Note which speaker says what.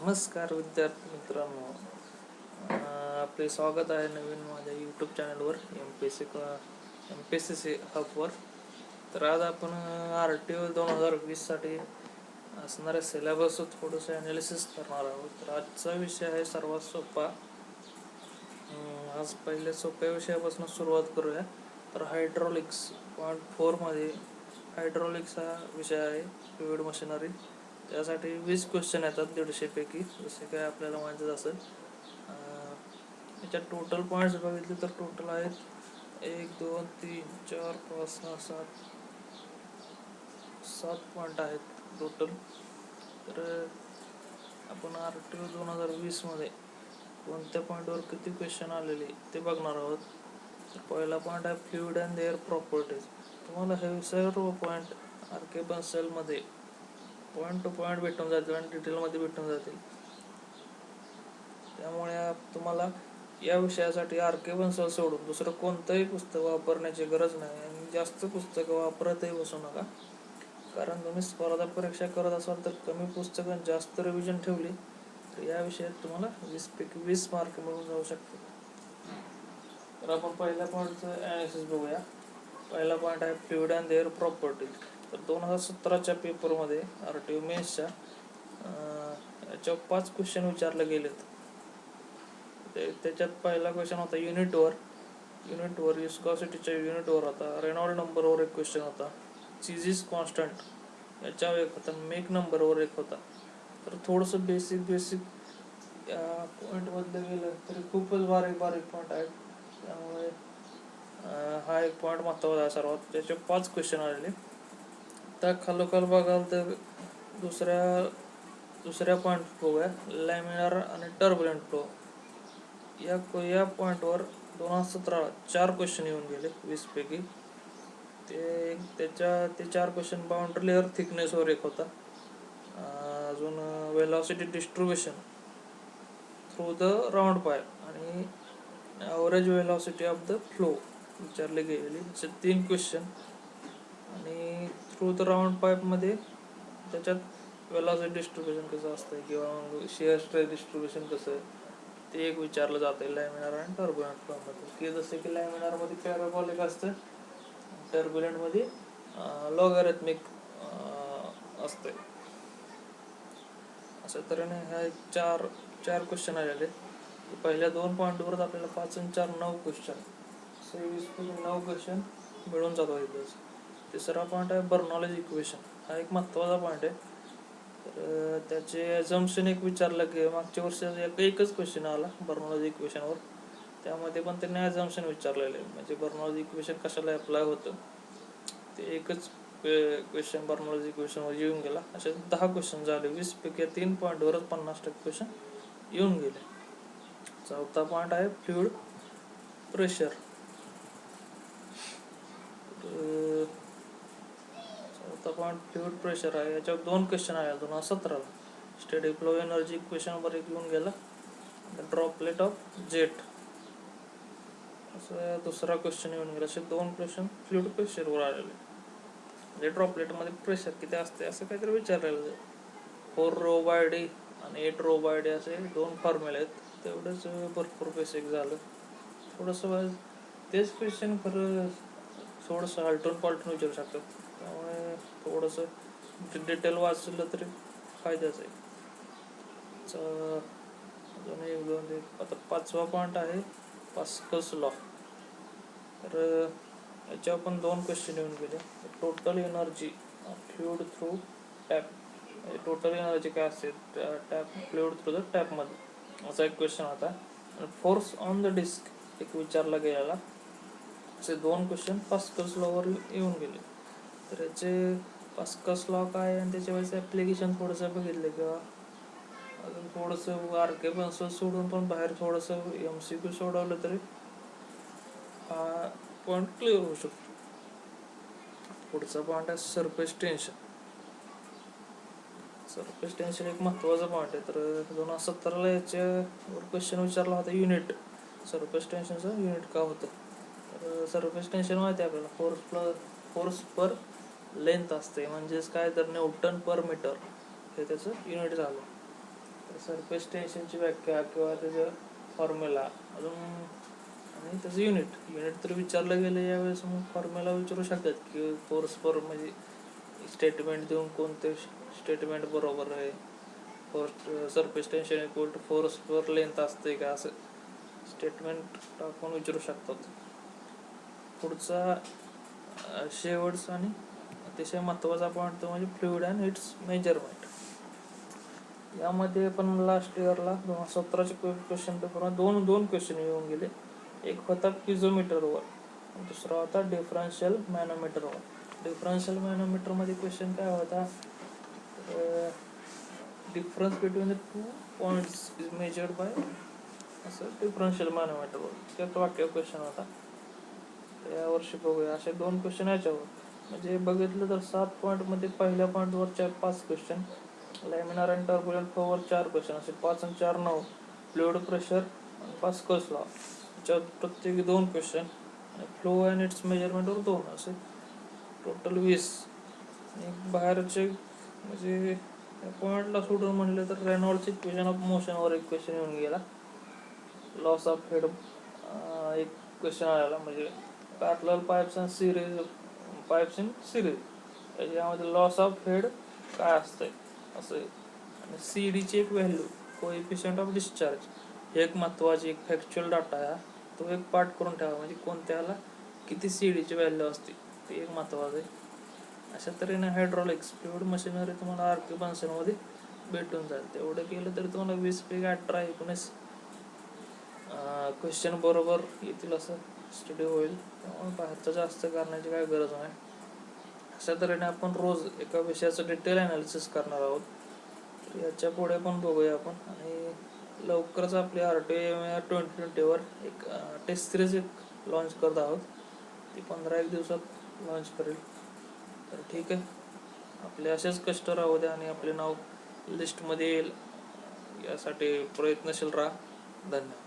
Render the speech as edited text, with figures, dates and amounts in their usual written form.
Speaker 1: नमस्कार विद्यार्थी मित्रांनो. आपले स्वागत आहे नवीन माझ्या यूट्यूब चॅनलवर एम पी सी हबवर. तर आज आपण RTO 2020साठी असणाऱ्या सिलेबस थोडंसं ॲनालिसिस करणार आहोत. तर आजचा विषय आहे सर्वात सोपा. आज पहिले सोप्या विषयापासून सुरुवात करूया. तर हायड्रॉलिक्स पॉईंट 4मध्ये हायड्रॉलिक्स हा विषय आहे, फ्लुइड मशिनरी. त्यासाठी 20 क्वेश्चन येतात 150 पैकी, जसे काय आपल्याला माहितीच असेल. याच्यात टोटल पॉईंट्स बघितले तर टोटल आहेत 1 2 3 4 5 6 7 पॉईंट आहेत टोटल. तर आपण RTO 2020मध्ये कोणत्या पॉईंटवर किती क्वेश्चन आलेले ते बघणार आहोत. तर पहिला पॉईंट आहे फ्लुइड अँड देअर प्रॉपर्टीज. तुम्हाला हे सर्व point RK-Bansal point two point भेटून जातील आणि डिटेलमध्ये भेटून जातील. त्यामुळे तुम्हाला या विषयासाठी RK-Bansal सोडून दुसरं कोणतंही पुस्तक वापरण्याची गरज नाही आणि जास्त पुस्तकं वापरतही बसू नका. कारण तुम्ही स्पर्धा परीक्षा करत असाल तर कमी पुस्तकं जास्त रिव्हिजन ठेवली तर या विषयात तुम्हाला 20 पैकी 20 मार्क मिळून जाऊ शकतात. तर आपण पहिल्या पॉईंटचं ॲनालिसिस बघूया. पहिला पॉईंट आहे फ्लुइड अँड देअर प्रॉपर्टीज. तर 2017च्या पेपरमध्ये RTO मेन्सच्या याच्यावर 5 क्वेश्चन विचारले गेलेत. त्याच्यात पहिला क्वेश्चन होता युनिटवर विस्कॉसिटीच्या युनिटवर होता. रेनॉल्ड नंबरवर एक क्वेश्चन होता. चीजीस कॉन्स्टंट याच्यावर एक होता. मेक नंबरवर एक होता. तर थोडंसं बेसिक या पॉईंटमधलं गेलं तरी खूपच बारीक पॉईंट आहेत. त्यामुळे हा एक पॉईंट महत्त्वाचा आहे सर्वात. त्याचे 5 क्वेश्चन आलेले. त्या खालोखाल बघाल तर दुसऱ्या पॉईंट बघूया, लॅमिनार आणि टर्ब्युलंट फ्लो. या पॉईंटवर 2017ला 4 क्वेश्चन येऊन गेले 20 पैकी. ते 4 क्वेश्चन बाउंड्री लेअर थिकनेसवर एक होता. अजून velocity distribution through the round pipe आणि average velocity of the flow विचारले गेलेले. असे 3 क्वेश्चन. आणि थ्रू द राऊंड पाईपमध्ये त्याच्यात वेलॉसिटी डिस्ट्रीब्युशन कसं असतं किंवा मग शिअर स्ट्रेस डिस्ट्रीब्युशन कसं आहे ते एक विचारलं जातं लॅमिनार आणि टर्ब्युलंट फ्लोमध्ये. की जसे की लॅमिनारमध्ये पॅराबॉलिक असतं, टर्ब्युलंटमध्ये लॉगॅरिथमिक असते. अशा तऱ्हेने ह्या चार क्वेश्चन आलेले. पहिल्या 2 पॉईंटवर आपल्याला 5 आणि 4 9 क्वेश्चन, 9 क्वेश्चन मिळून जातो इथंच. तिसरा पॉईंट आहे बर्नॉलिज इक्वेशन. हा एक महत्त्वाचा पॉईंट आहे. तर त्याचे ॲझम्पशन एक विचारलं की मागच्या वर्षी एकच क्वेश्चन आला बर्नॉलिज इक्वेशनवर. त्यामध्ये पण त्यांनी ॲझम्पशन विचारलेले, म्हणजे बर्नॉलिज इक्वेशन कशाला अप्लाय होतं ते एकच क्वेश्चन बर्नॉलिज इक्वेशनवर येऊन गेला. असे 10 क्वेश्चन झाले. 20 पैकी 3 पॉईंटवरच 50% क्वेश्चन येऊन गेले. चौथा पॉईंट आहे फ्लुइड प्रेशर. चौथा पॉईंट फ्लुइड प्रेशर आहे. याच्यावर 2 क्वेश्चन आहे 2017ला. स्टेडी फ्लो एनर्जी इक्वेशनवर एक येऊन गेला. ड्रॉपलेट ऑफ जेट असं दुसरा क्वेश्चन येऊन गेला. असे 2 क्वेश्चन फ्लुइड प्रेशरवर आलेले. म्हणजे ड्रॉपलेटमध्ये प्रेशर किती असते असं काहीतरी विचारलेलं आहे. 4 रो बाय डी आणि 8 रो बाय डी असे 2 फॉर्म्युले आहेत. तेवढंच भरपूर बेसिक झालं. थोडंसं तेच क्वेश्चन खरं थोडंसं आलटून पालटून विचारू शकतात. त्यामुळे थोडंसं डिटेल वाचलं तरी फायद्याचं आहे. अजून 1 2 3 आता 5वा पॉईंट आहे पास्कल्स लॉ. तर याच्यावर पण 2 क्वेश्चन येऊन गेले. Total energy fluid through tap. Total energy काय असते फ्लुइड थ्रू द टॅपमध्ये असा एक क्वेश्चन होता. आणि फोर्स ऑन द डिस्क एक विचारला गेलेला. असे 2 क्वेश्चन पास्कल्स लॉवर येऊन गेले. तर याचे पास्कल्स लॉ काय आणि त्याच्या वेळेस ॲप्लिकेशन थोडंसं बघितलं किंवा अजून थोडंसं RK-Bansal सोडून पण बाहेर थोडंसं MCQ सोडवलं तरी हा पॉईंट क्लिअर होऊ शकतो. पुढचा पॉईंट आहे सरफेस टेन्शन. सरफेस टेन्शन एक महत्त्वाचा पॉईंट आहे. तर 2017ला याच्यावर क्वेश्चन विचारला होता युनिट. सरफेस टेन्शनचं युनिट का होतं. तर सरफेस टेन्शन माहिती आहे आपल्याला फोर्स पर लेंथ असते. म्हणजेच काय तर न्यूटन पर मीटर हे त्याचं युनिट झालं. सरफेस टेन्शनची व्याख्या किंवा त्याचं फॉर्म्युला अजून आणि त्याचं युनिट तर विचारलं गेलं यावेळेस मग फॉर्म्युला विचारू शकतात की फोर्स पर म्हणजे स्टेटमेंट देऊन कोणते स्टेटमेंट बरोबर आहे. Surface tension equal to force per length असते का असं स्टेटमेंट टाकून विचारू शकतात. पुढचा शेवटचा आणि अतिशय महत्त्वाचा पॉईंट तो म्हणजे फ्लुइड अँड इट्स मेजरमेंट. यामध्ये पण लास्ट इयरला 2017चे क्वेश्चन पेपर दोन क्वेश्चन येऊन गेले. एक होता पिझोमीटरवर, दुसरा होता डिफरन्शियल मॅनोमीटरवर. डिफरन्शियल मॅनोमीटरमध्ये क्वेश्चन काय होता, difference between the 2 points is measured by असं डिफरन्शियल मॅनोमीटरवर त्यात वाक्य क्वेश्चन होता. यावर्षी बघूया असे 2 क्वेश्चन याच्यावर. म्हणजे बघितलं तर 7 पॉईंटमध्ये पहिल्या पॉईंटवर 5 question, laminar and turbulent flower 4 question, असे 5 आणि 4 9. फ्लुइड प्रेशर आणि पास्कल्स लॉ याच्यावर प्रत्येकी 2 क्वेश्चन आणि फ्लो अँड इट्स मेजरमेंटवर 2, असे टोटल 20. आणि बाहेरचे म्हणजे पॉईंटला सोडून म्हणलं तर रेनॉल्ड्स इक्वेशन ऑफ मोशनवर एक क्वेश्चन येऊन गेला. लॉस ऑफ हेड एक क्वेश्चन आलेला, म्हणजे पॅरलल पाईप्स इन सिरीज याच्यामध्ये लॉस ऑफ हेड काय असतंय असं. आणि सी डीची एक व्हॅल्यू कोएफिशियंट ऑफ डिस्चार्ज हे एक महत्त्वाची एक फॅक्च्युअल डाटा आहे. तो एक पार्ट करून ठेवा, म्हणजे कोणत्याला किती सी डीची व्हॅल्यू असते ते एक महत्त्वाचं आहे. अशा तऱ्हेने हायड्रॉलिक्स फ्लुइड मशिनरी तुम्हाला आर.के. बन्सलमध्ये भेटून जाईल. तेवढं केलं तरी तुम्हाला 20 पैकी 18-19 क्वेश्चन बरोबर येतील असं स्टडी होईल. त्यामुळे बाहेरचं जास्त करण्याची काय गरज नाही. अशा तऱ्हेने आपण रोज एका विषयाचं डिटेल ॲनालिसिस करणार आहोत. तर याच्या पुढे पण बघूया आपण. आणि लवकरच आपली RTO 2020वर एक टेस्ट सिरीज लॉन्च करत आहोत. ती 15-1 दिवसात लॉन्च करेल. तर ठीक आहे, आपले असेच कष्ट राहू द्या आणि आपले नाव लिस्टमध्ये येईल यासाठी प्रयत्नशील राहा. धन्यवाद.